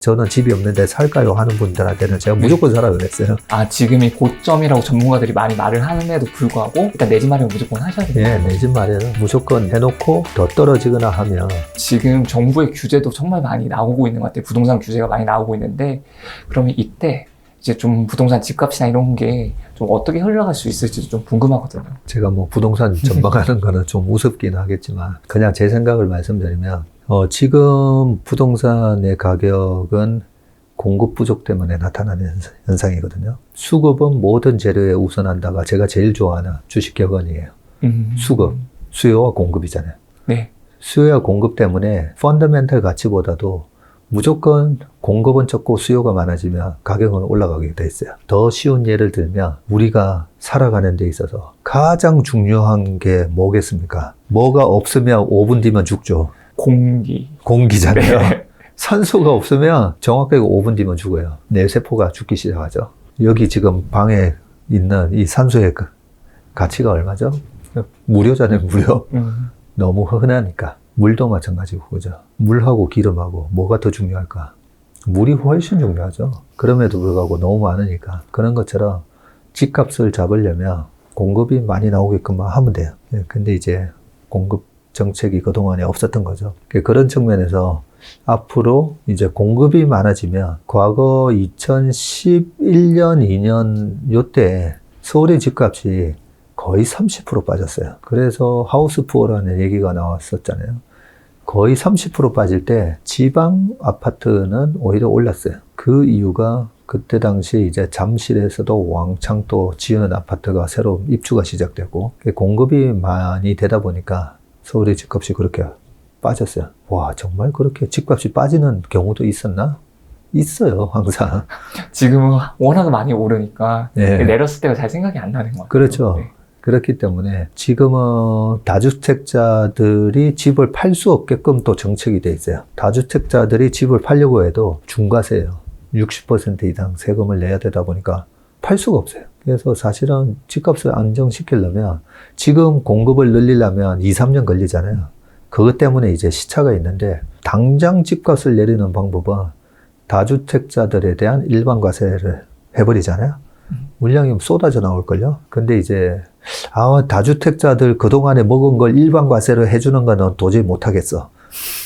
저는 집이 없는데 살까요? 하는 분들한테는 제가 무조건 사라 그랬어요. 아, 지금이 고점이라고 전문가들이 많이 말을 하는데도 불구하고 일단 내 집 마련 무조건 하셔야 돼요. 예, 내 집 마련은 무조건 해놓고 더 떨어지거나 하면 지금 정부의 규제도 정말 많이 나오고 있는 것 같아요. 부동산 규제가 많이 나오고 있는데, 그러면 이때 이제 좀 부동산 집값이나 이런 게 좀 어떻게 흘러갈 수 있을지 좀 궁금하거든요. 제가 뭐 부동산 전망하는 거는 좀 우습긴 하겠지만 그냥 제 생각을 말씀드리면 지금 부동산의 가격은 공급 부족 때문에 나타나는 현상이거든요. 수급은 모든 재료에 우선한다가 제가 제일 좋아하는 주식 격언이에요. 수급, 수요와 공급이잖아요. 네. 수요와 공급 때문에 펀더멘털 가치보다도 무조건 공급은 적고 수요가 많아지면 가격은 올라가게 돼 있어요. 더 쉬운 예를 들면 우리가 살아가는 데 있어서 가장 중요한 게 뭐겠습니까? 뭐가 없으면 5분 뒤면 죽죠. 공기잖아요. 네. 산소가 없으면 정확하게 5분 뒤면 죽어요. 뇌세포가 죽기 시작하죠. 여기 지금 방에 있는 이 산소의 가치가 얼마죠? 무료잖아요, 무료. 너무 흔하니까. 물도 마찬가지고, 그죠? 물하고 기름하고 뭐가 더 중요할까? 물이 훨씬 중요하죠. 그럼에도 불구하고 너무 많으니까. 그런 것처럼 집값을 잡으려면 공급이 많이 나오게끔 하면 돼요. 근데 이제 공급 정책이 그동안에 없었던 거죠. 그런 측면에서 앞으로 이제 공급이 많아지면 과거 2011년, 2년 요때 서울의 집값이 거의 30% 빠졌어요. 그래서 하우스 푸어라는 얘기가 나왔었잖아요. 거의 30% 빠질 때 지방 아파트는 오히려 올랐어요. 그 이유가 그때 당시 이제 잠실에서도 왕창 또 지은 아파트가 새로 입주가 시작되고 공급이 많이 되다 보니까 서울의 집값이 그렇게 빠졌어요. 와, 정말 그렇게 집값이 빠지는 경우도 있었나? 있어요, 항상. 지금은 워낙 많이 오르니까 네. 내렸을 때가 잘 생각이 안 나는 것 같아요. 그렇죠. 네. 그렇기 때문에 지금은 다주택자들이 집을 팔 수 없게끔 또 정책이 돼 있어요. 다주택자들이 집을 팔려고 해도 중과세예요. 60% 이상 세금을 내야 되다 보니까 팔 수가 없어요. 그래서 사실은 집값을 안정시키려면 지금 공급을 늘리려면 2, 3년 걸리잖아요. 그것 때문에 이제 시차가 있는데 당장 집값을 내리는 방법은 다주택자들에 대한 일반 과세를 해버리잖아요. 물량이 쏟아져 나올걸요. 근데 이제 다주택자들 그동안에 먹은 걸 일반 과세를 해주는 거는 도저히 못하겠어.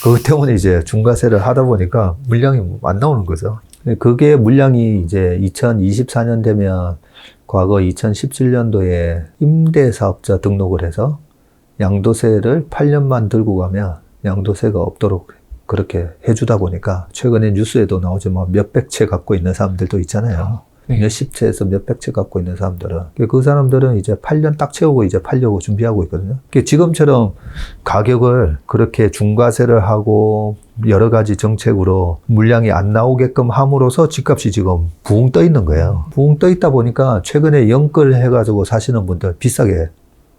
그것 때문에 이제 중과세를 하다 보니까 물량이 안 나오는 거죠. 그게 물량이 이제 2024년 되면 과거 2017년도에 임대사업자 등록을 해서 양도세를 8년만 들고 가면 양도세가 없도록 그렇게 해주다 보니까 최근에 뉴스에도 나오지만 몇백 채 갖고 있는 사람들도 있잖아요. 네. 몇십 채에서 몇백 채 갖고 있는 사람들은. 그 사람들은 이제 8년 딱 채우고 이제 팔려고 준비하고 있거든요. 지금처럼 가격을 그렇게 중과세를 하고 여러 가지 정책으로 물량이 안 나오게끔 함으로써 집값이 지금 붕 떠 있는 거예요. 붕 떠 있다 보니까 최근에 연끌 해가지고 사시는 분들 비싸게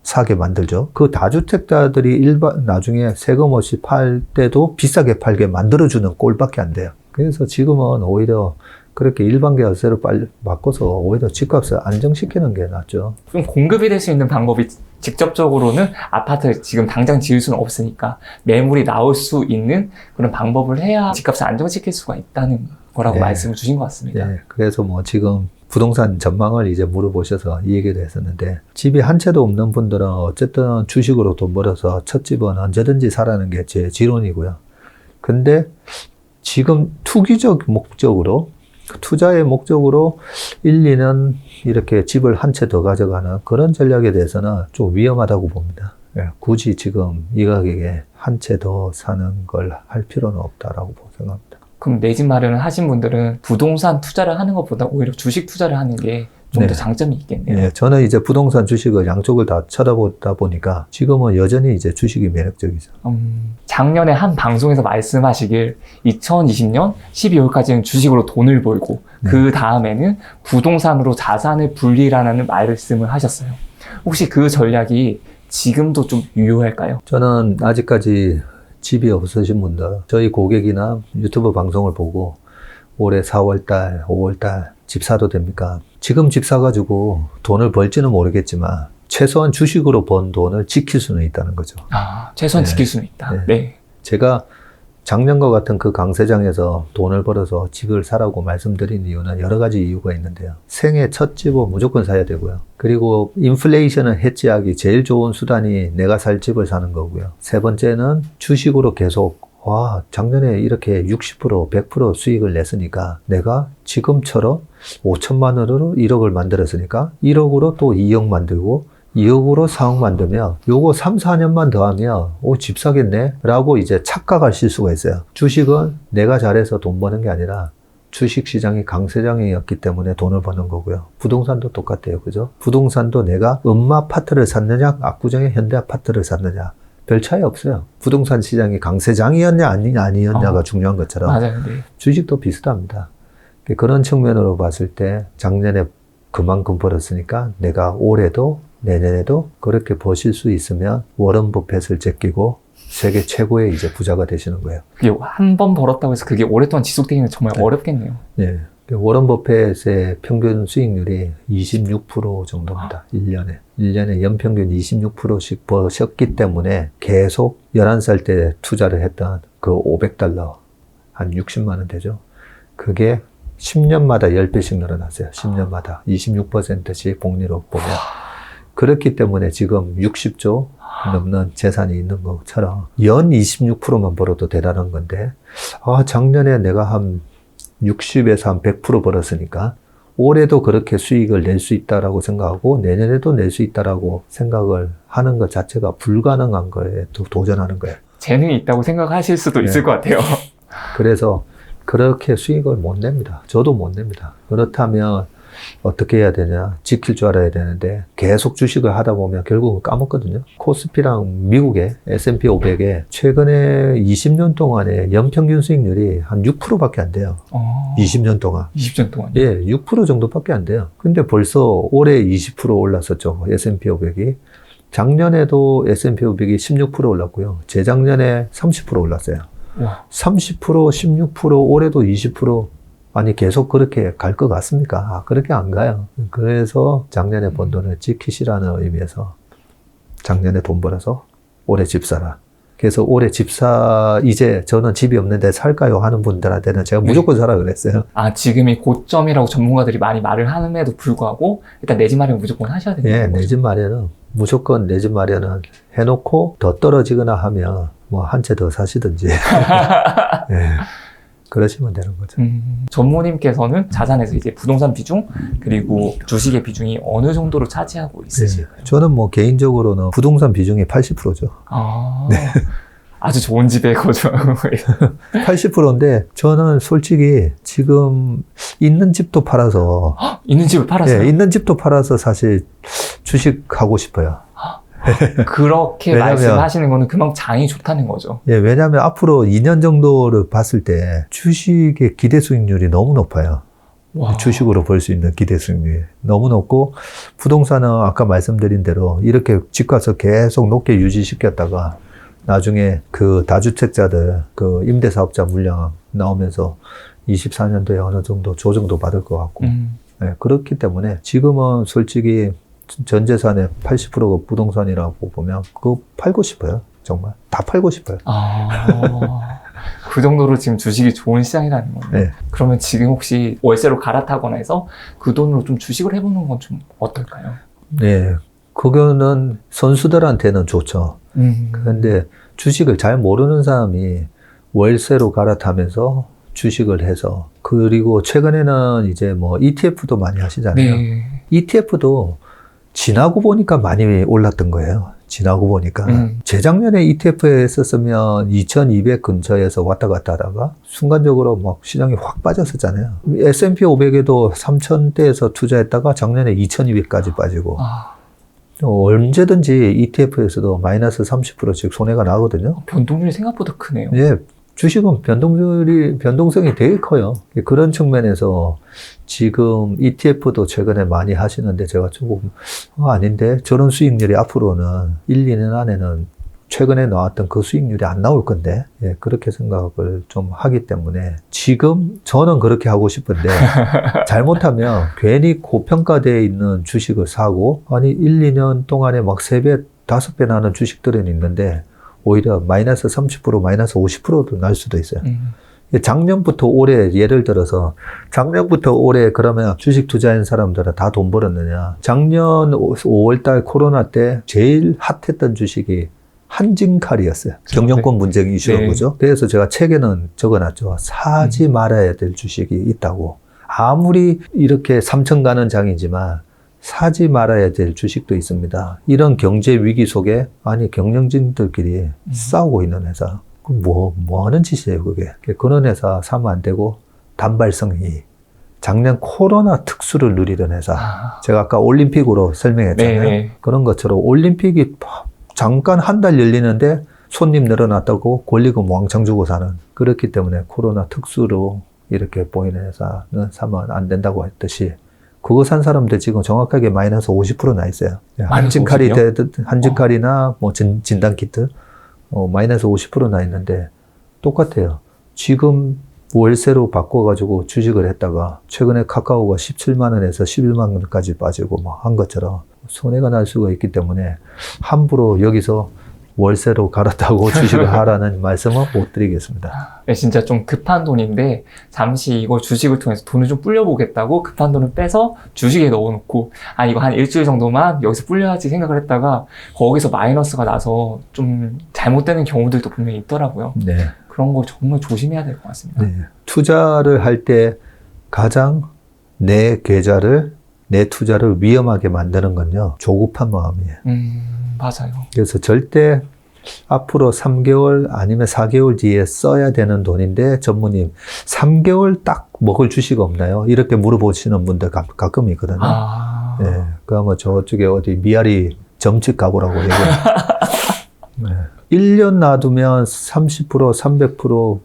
사게 만들죠. 그 다주택자들이 나중에 세금 없이 팔 때도 비싸게 팔게 만들어주는 꼴밖에 안 돼요. 그래서 지금은 오히려 그렇게 일반 계열세로 바꿔서 오히려 집값을 안정시키는 게 낫죠. 좀 공급이 될 수 있는 방법이 직접적으로는 아파트 지금 당장 지을 수는 없으니까 매물이 나올 수 있는 그런 방법을 해야 집값을 안정시킬 수가 있다는 거라고 말씀을 주신 것 같습니다. 네. 그래서 뭐 지금 부동산 전망을 이제 물어보셔서 이 얘기도 했었는데 집이 한 채도 없는 분들은 어쨌든 주식으로 돈 벌어서 첫 집은 언제든지 사라는 게 제 지론이고요. 근데 지금 투기적 목적으로 투자의 목적으로 1, 2년 이렇게 집을 한 채 더 가져가는 그런 전략에 대해서는 좀 위험하다고 봅니다. 굳이 지금 이 가격에 한 채 더 사는 걸 할 필요는 없다라고 생각합니다. 그럼 내 집 마련을 하신 분들은 부동산 투자를 하는 것보다 오히려 주식 투자를 하는 게 좀 더 장점이 있겠네요. 네, 저는 이제 부동산 주식을 양쪽을 다 쳐다보다 보니까 지금은 여전히 이제 주식이 매력적이죠. 작년에 한 방송에서 말씀하시길 2020년 12월까지는 주식으로 돈을 벌고 그 다음에는 부동산으로 자산을 분리라는 말씀을 하셨어요. 혹시 그 전략이 지금도 좀 유효할까요? 저는 아직까지 집이 없으신 분들, 저희 고객이나 유튜브 방송을 보고 올해 4월달, 5월달 집 사도 됩니까? 지금 집 사가지고 돈을 벌지는 모르겠지만 최소한 주식으로 번 돈을 지킬 수는 있다는 거죠. 최소한 지킬 수는 있다. 네. 제가 작년과 같은 그 강세장에서 돈을 벌어서 집을 사라고 말씀드린 이유는 여러 가지 이유가 있는데요. 생애 첫 집은 무조건 사야 되고요. 그리고 인플레이션을 해지하기 제일 좋은 수단이 내가 살 집을 사는 거고요. 세 번째는 주식으로 계속 작년에 이렇게 60%, 100% 수익을 냈으니까 내가 지금처럼 5천만 원으로 1억을 만들었으니까 1억으로 또 2억 만들고 2억으로 4억 만들면 요거 3, 4년만 더 하면 집 사겠네? 라고 이제 착각하실 수가 있어요. 주식은 내가 잘해서 돈 버는 게 아니라 주식시장이 강세장이었기 때문에 돈을 버는 거고요. 부동산도 똑같아요. 그죠? 부동산도 내가 음마아파트를 샀느냐, 압구정의 현대아파트를 샀느냐. 별 차이 없어요. 부동산 시장이 강세장이었냐, 아니었냐가 중요한 것처럼. 맞아요. 네. 주식도 비슷합니다. 그런 측면으로 봤을 때 작년에 그만큼 벌었으니까 내가 올해도 내년에도 그렇게 버실 수 있으면 워런 버핏을 제끼고 세계 최고의 이제 부자가 되시는 거예요. 그게 한 번 벌었다고 해서 그게 오랫동안 지속되기는 정말 어렵겠네요. 네. 워런 버핏의 평균 수익률이 26% 정도입니다. 1년에. 1년에 연평균 26%씩 버셨기 때문에 계속 11살 때 투자를 했던 그 $500, 한 60만 원 되죠. 그게 10년마다 10배씩 늘어났어요. 10년마다. 26%씩 복리로 보면. 그렇기 때문에 지금 60조 넘는 재산이 있는 것처럼 연 26%만 벌어도 대단한 건데, 작년에 내가 한 60에서 한 100% 벌었으니까 올해도 그렇게 수익을 낼 수 있다라고 생각하고 내년에도 낼 수 있다라고 생각을 하는 것 자체가 불가능한 거에 도전하는 거예요. 재능이 있다고 생각하실 수도 있을 것 같아요. 그래서 그렇게 수익을 못 냅니다. 저도 못 냅니다. 그렇다면 어떻게 해야 되냐? 지킬 줄 알아야 되는데 계속 주식을 하다 보면 결국은 까먹거든요. 코스피랑 미국의 S&P 500에 최근에 20년 동안에 연평균 수익률이 한 6%밖에 안 돼요. 20년 동안. 20년 동안. 예, 6% 정도밖에 안 돼요. 근데 벌써 올해 20% 올랐었죠. S&P 500이. 작년에도 S&P 500이 16% 올랐고요. 재작년에 30% 올랐어요. 와. 30%, 16%, 올해도 20%. 아니 계속 그렇게 갈 것 같습니까? 그렇게 안 가요. 그래서 작년에 번 돈을 지키시라는 의미에서 작년에 돈 벌어서 올해 집 사라. 그래서 올해 이제 저는 집이 없는데 살까요? 하는 분들한테는 제가 무조건 사라 그랬어요. 지금이 고점이라고 전문가들이 많이 말을 함에도 불구하고 일단 내 집 마련 무조건 하셔야 되는 예, 거죠. 내 집 마련은 무조건 내 집 마련은 해놓고 더 떨어지거나 하면 뭐 한 채 더 사시든지. 예. 그러시면 되는 거죠. 전무님께서는 자산에서 이제 부동산 비중 그리고 주식의 비중이 어느 정도로 차지하고 있으실까요? 저는 뭐 개인적으로는 부동산 비중이 80%죠. 네. 아주 좋은 집에 거주. 80%인데 저는 솔직히 지금 있는 집도 팔아서 있는 집을 팔았어요? 예, 있는 집도 팔아서 사실 주식하고 싶어요. 그렇게 말씀하시는 거는 그만큼 장이 좋다는 거죠. 예, 왜냐하면 앞으로 2년 정도를 봤을 때 주식의 기대 수익률이 너무 높아요. 와. 주식으로 벌 수 있는 기대 수익률이 너무 높고, 부동산은 아까 말씀드린 대로 이렇게 집값을 계속 높게 유지시켰다가 나중에 그 다주택자들, 그 임대사업자 물량 나오면서 24년도에 어느 정도 조정도 받을 것 같고, 예, 그렇기 때문에 지금은 솔직히 전 재산의 80%가 부동산이라고 보면 그거 팔고 싶어요. 정말 다 팔고 싶어요. 그 정도로 지금 주식이 좋은 시장이라는 거예요. 네. 그러면 지금 혹시 월세로 갈아타거나 해서 그 돈으로 좀 주식을 해보는 건 좀 어떨까요? 네, 그거는 선수들한테는 좋죠. 그런데 주식을 잘 모르는 사람이 월세로 갈아타면서 주식을 해서, 그리고 최근에는 이제 뭐 ETF도 많이 하시잖아요. 네. ETF도 지나고 보니까 많이 올랐던 거예요. 지나고 보니까. 재작년에 ETF에 했었으면 2200 근처에서 왔다 갔다 하다가 순간적으로 막 시장이 확 빠졌었잖아요. S&P 500에도 3000대에서 투자했다가 작년에 2200까지 빠지고. 언제든지 ETF에서도 마이너스 30%씩 손해가 나거든요. 변동률이 생각보다 크네요. 예. 주식은 변동성이 되게 커요. 그런 측면에서 지금 ETF도 최근에 많이 하시는데 제가 조금, 아닌데, 저런 수익률이 앞으로는 1, 2년 안에는 최근에 나왔던 그 수익률이 안 나올 건데, 예, 그렇게 생각을 좀 하기 때문에 지금 저는 그렇게 하고 싶은데, 잘못하면 괜히 고평가되어 있는 주식을 사고, 아니, 1, 2년 동안에 막 3배, 5배 나는 주식들은 있는데, 오히려 마이너스 30%, 마이너스 50%도 날 수도 있어요. 작년부터 올해, 예를 들어서 작년부터 올해 그러면 주식 투자한 사람들은 다 돈 벌었느냐. 작년 5월달 코로나 때 제일 핫했던 주식이 한진칼이었어요. 경영권 분쟁 이슈로 네. 보죠. 그래서 제가 책에는 적어놨죠. 사지 말아야 될 주식이 있다고. 아무리 이렇게 3천 가는 장이지만 사지 말아야 될 주식도 있습니다. 이런 경제 위기 속에 아니 경영진들끼리 싸우고 있는 회사. 뭐 하는 짓이에요, 그게. 그런 회사 사면 안 되고, 단발성이. 작년 코로나 특수를 누리던 회사. 제가 아까 올림픽으로 설명했잖아요. 네. 그런 것처럼 올림픽이 잠깐 한 달 열리는데 손님 늘어났다고 권리금 왕창 주고 사는. 그렇기 때문에 코로나 특수로 이렇게 보이는 회사는 사면 안 된다고 했듯이, 그거 산 사람들 지금 정확하게 마이너스 50%나 있어요. 한진칼이나 뭐 진단키트. 마이너스 50%나 있는데 똑같아요. 지금 월세로 바꿔가지고 주식을 했다가 최근에 카카오가 17만 원에서 11만 원까지 빠지고 막 한 것처럼 손해가 날 수가 있기 때문에 함부로 여기서 월세로 갈았다고 주식을 하라는 말씀은 못 드리겠습니다. 네, 진짜 좀 급한 돈인데 잠시 이거 주식을 통해서 돈을 좀 불려보겠다고 급한 돈을 빼서 주식에 넣어놓고 이거 한 일주일 정도만 여기서 불려야지 생각을 했다가 거기서 마이너스가 나서 좀 잘못되는 경우들도 분명히 있더라고요. 네. 그런 거 정말 조심해야 될 것 같습니다. 네. 투자를 할 때 가장 내 계좌를, 내 투자를 위험하게 만드는 건요, 조급한 마음이에요. 맞아요. 그래서 절대 앞으로 3개월 아니면 4개월 뒤에 써야 되는 돈인데 전무님 3개월 딱 먹을 주식 없나요? 이렇게 물어보시는 분들 가끔 있거든요. 네, 그러면 저쪽에 어디 미아리 점집 가보라고 얘기해요. 네. 1년 놔두면 30%, 300%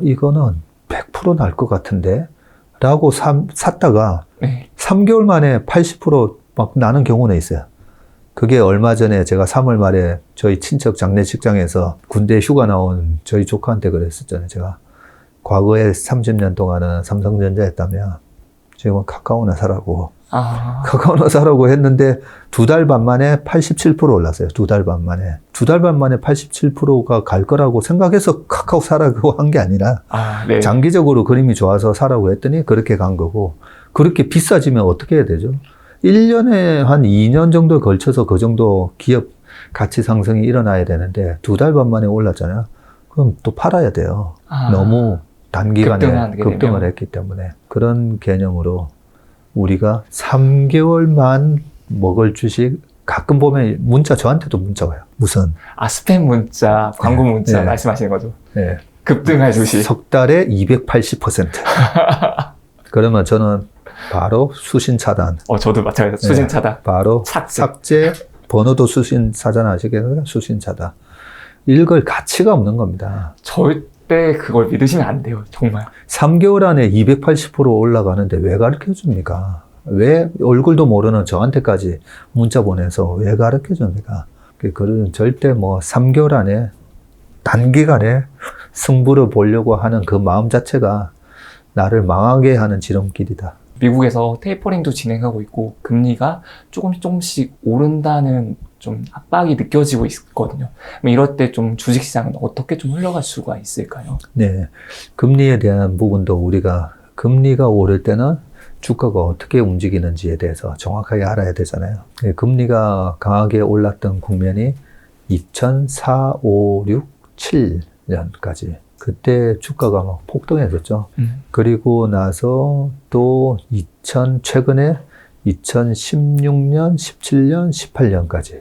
이거는 100% 날 것 같은데? 라고 샀다가 네. 3개월 만에 80% 나는 경우는 있어요. 그게 얼마 전에 제가 3월 말에 저희 친척 장례식장에서 군대 휴가 나온 저희 조카한테 그랬었잖아요. 제가 과거에 30년 동안은 삼성전자 했다면 지금은 카카오나 사라고. 카카오나 사라고 했는데 2달 반 만에 87% 올랐어요. 2달 반 만에. 2달 반 만에 87%가 갈 거라고 생각해서 카카오 사라고 한 게 아니라 네. 장기적으로 그림이 좋아서 사라고 했더니 그렇게 간 거고, 그렇게 비싸지면 어떻게 해야 되죠? 1년에 한 2년 정도 걸쳐서 그 정도 기업 가치 상승이 일어나야 되는데 2달 반 만에 올랐잖아요. 그럼 또 팔아야 돼요. 너무 단기간에 급등을 했기 때문에. 그런 개념으로 우리가 3개월만 먹을 주식, 가끔 보면 문자, 저한테도 문자 와요. 무슨? 스팸 문자, 광고 문자 말씀하시는 거죠? 네. 급등할 주식. 석 달에 280%. 그러면 저는 바로 수신 차단. 저도 마찬가지로 수신 차단. 바로 삭제. 번호도 수신 차단하시겠어요? 수신 차단. 읽을 가치가 없는 겁니다. 절대 그걸 믿으시면 안 돼요. 정말. 3개월 안에 280% 올라가는데 왜 가르쳐 줍니까? 왜 얼굴도 모르는 저한테까지 문자 보내서 왜 가르쳐 줍니까? 그런 절대 3개월 안에 단기간에 승부를 보려고 하는 그 마음 자체가 나를 망하게 하는 지름길이다. 미국에서 테이퍼링도 진행하고 있고 금리가 조금씩 오른다는 좀 압박이 느껴지고 있거든요. 이럴 때 좀 주식시장은 어떻게 좀 흘러갈 수가 있을까요? 네, 금리에 대한 부분도 우리가 금리가 오를 때는 주가가 어떻게 움직이는지에 대해서 정확하게 알아야 되잖아요. 금리가 강하게 올랐던 국면이 2004, 5, 6, 7년까지 그때 주가가 막 폭등했었죠. 그리고 나서 또 최근에 2016년, 17년, 18년까지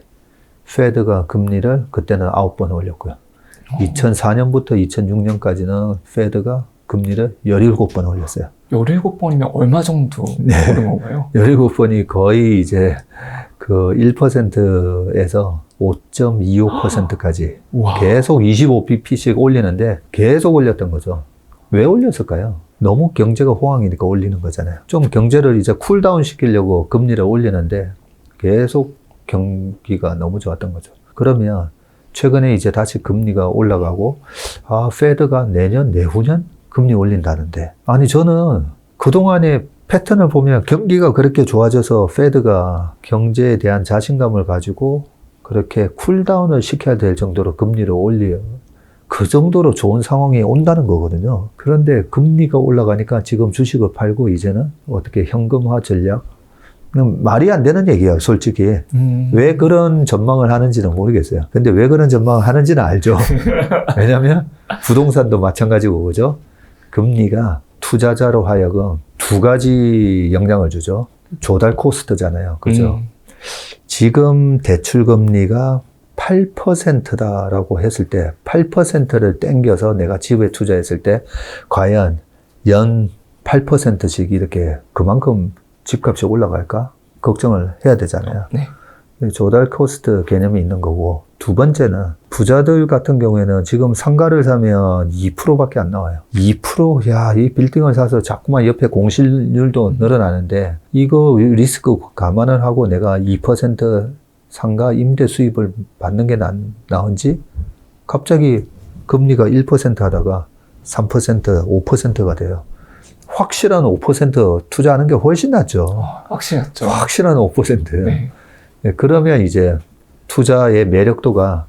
페드가 금리를 그때는 9번 올렸고요. 2004년부터 2006년까지는 페드가 금리를 17번 올렸어요. 17번이면 얼마 정도 오른 건가요? 17번이 거의 이제 그 1%에서 5.25%까지 계속 25bp씩 올리는데 계속 올렸던 거죠. 왜 올렸을까요? 너무 경제가 호황이니까 올리는 거잖아요. 좀 경제를 이제 쿨다운 시키려고 금리를 올리는데 계속 경기가 너무 좋았던 거죠. 그러면 최근에 이제 다시 금리가 올라가고 페드가 내년, 내후년 금리 올린다는데, 아니 저는 그동안의 패턴을 보면 경기가 그렇게 좋아져서 페드가 경제에 대한 자신감을 가지고 그렇게 쿨다운을 시켜야 될 정도로 금리를 올려 그 정도로 좋은 상황이 온다는 거거든요. 그런데 금리가 올라가니까 지금 주식을 팔고 이제는 어떻게 현금화 전략? 말이 안 되는 얘기예요, 솔직히. 왜 그런 전망을 하는지는 모르겠어요. 근데 왜 그런 전망을 하는지는 알죠. 왜냐면 부동산도 마찬가지고, 그죠? 금리가 투자자로 하여금 두 가지 영향을 주죠. 조달 코스트잖아요. 그죠? 지금 대출 금리가 8%다라고 했을 때 8%를 땡겨서 내가 집에 투자했을 때 과연 연 8%씩 이렇게 그만큼 집값이 올라갈까? 걱정을 해야 되잖아요. 네. 조달 코스트 개념이 있는 거고, 두 번째는 부자들 같은 경우에는 지금 상가를 사면 2%밖에 안 나와요. 2%? 야, 이 빌딩을 사서 자꾸만 옆에 공실률도 늘어나는데 이거 리스크 감안을 하고 내가 2% 상가 임대 수입을 받는 게 나은지 갑자기 금리가 1% 하다가 3%, 5%가 돼요. 확실한 5% 투자하는 게 훨씬 낫죠. 확실했죠. 확실한 5%. 네. 네, 그러면 이제 투자의 매력도가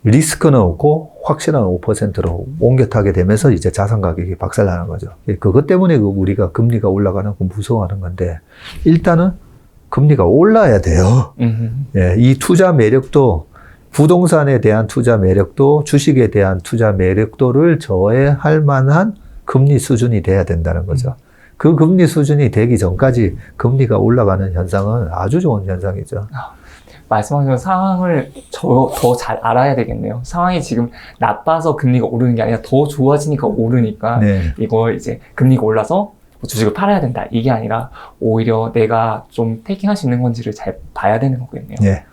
리스크는 없고 확실한 5%로 옮겨 타게 되면서 이제 자산 가격이 박살나는 거죠. 그것 때문에 우리가 금리가 올라가는 거 무서워하는 건데, 일단은 금리가 올라야 돼요. 예, 이 투자 매력도, 부동산에 대한 투자 매력도, 주식에 대한 투자 매력도를 저해할 만한 금리 수준이 돼야 된다는 거죠. 그 금리 수준이 되기 전까지 금리가 올라가는 현상은 아주 좋은 현상이죠. 말씀하신 상황을 더 잘 알아야 되겠네요. 상황이 지금 나빠서 금리가 오르는 게 아니라 더 좋아지니까 오르니까 네. 이걸 이제 금리가 올라서 주식을 팔아야 된다. 이게 아니라 오히려 내가 좀 테이킹할 수 있는 건지를 잘 봐야 되는 거겠네요. 네.